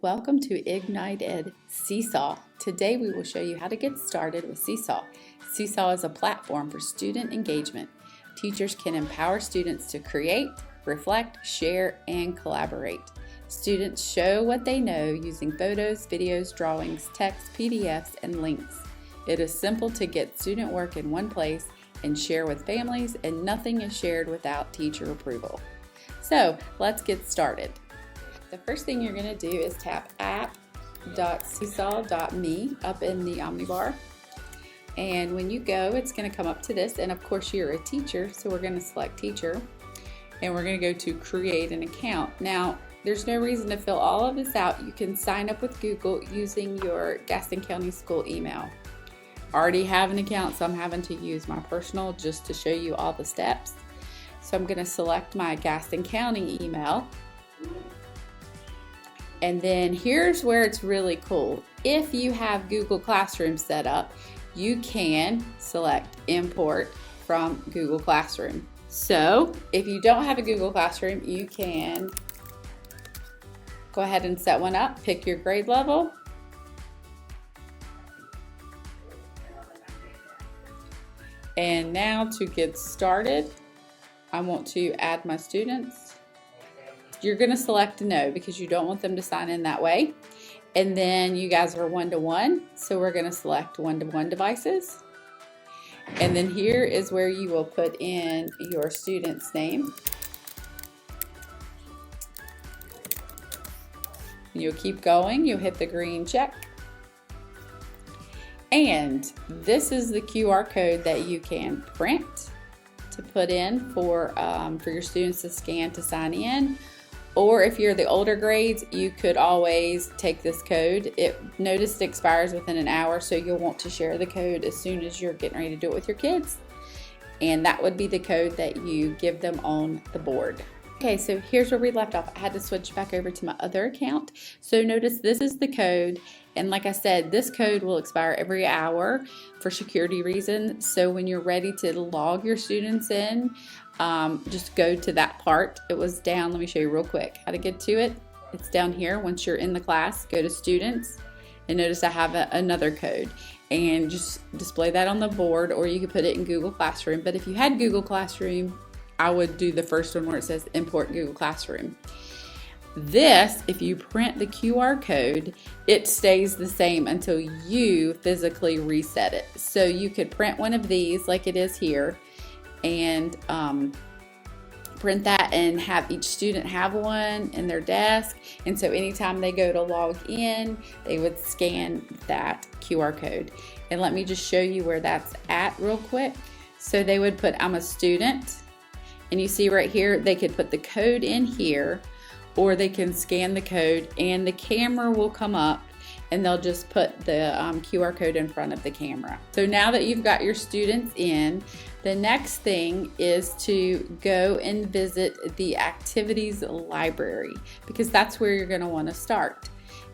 Welcome to IgnitED Seesaw. Today we will show you how to get started with Seesaw. Seesaw is a platform for student engagement. Teachers can empower students to create, reflect, share, and collaborate. Students show what they know using photos, videos, drawings, text, PDFs, and links. It is simple to get student work in one place and share with families, and nothing is shared without teacher approval. So let's get started. The first thing you're going to do is tap app.seesaw.me up in the Omnibar. And when you go, it's going to come up to this. And of course, you're a teacher, so we're going to select teacher. And we're going to go to create an account. Now, there's no reason to fill all of this out. You can sign up with Google using your Gaston County School email. I already have an account, so I'm having to use my personal just to show you all the steps. So I'm going to select my Gaston County email. And then here's where it's really cool. If you have Google Classroom set up, you can select import from Google Classroom. So if you don't have a Google Classroom, you can go ahead and set one up, pick your grade level. And now to get started, I want to add my students. You're going to select no because you don't want them to sign in that way. And then you guys are one-to-one, so we're going to select one-to-one devices. And then here is where you will put in your student's name. You'll keep going, you'll hit the green check. And this is the QR code that you can print to put in for your students to scan to sign in. Or if you're the older grades, you could always take this code. Notice it expires within an hour, so you'll want to share the code as soon as you're getting ready to do it with your kids. And that would be the code that you give them on the board. Okay, so here's where we left off. I had to switch back over to my other account. So notice this is the code. And like I said, this code will expire every hour for security reasons. So when you're ready to log your students in, just go to that part. It was down, let me show you real quick how to get to it. It's down here. Once you're in the class, go to students, and notice I have another code, and just display that on the board, or you could put it in Google Classroom. But if you had Google Classroom, I would do the first one where it says import Google Classroom. This, if you print the QR code, it stays the same until you physically reset it. So you could print one of these like it is here, and print that and have each student have one in their desk. And so anytime they go to log in, they would scan that QR code. And let me just show you where that's at real quick. So they would put, I'm a student, and you see right here, they could put the code in here, or they can scan the code and the camera will come up, and they'll just put the QR code in front of the camera. So now that you've got your students in, the next thing is to go and visit the activities library, because that's where you're going to want to start.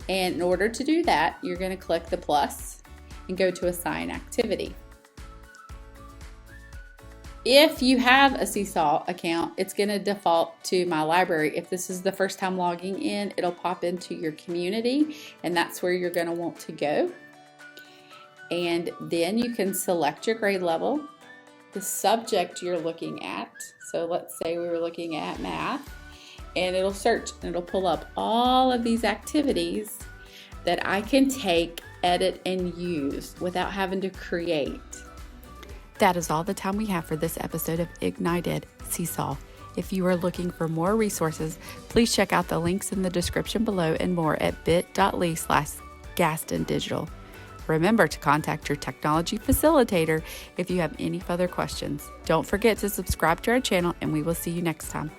And in order to do that, you're going to click the plus and go to assign activity. If you have a Seesaw account, it's going to default to my library. If this is the first time logging in, it'll pop into your community, and that's where you're going to want to go. And then you can select your grade level, the subject you're looking at. So let's say we were looking at math, and it'll search and it'll pull up all of these activities that I can take, edit, and use without having to create. That is all the time we have for this episode of IgnitED Seesaw. If you are looking for more resources, please check out the links in the description below and more at bit.ly/Gaston Digital. Remember to contact your technology facilitator if you have any further questions. Don't forget to subscribe to our channel, and we will see you next time.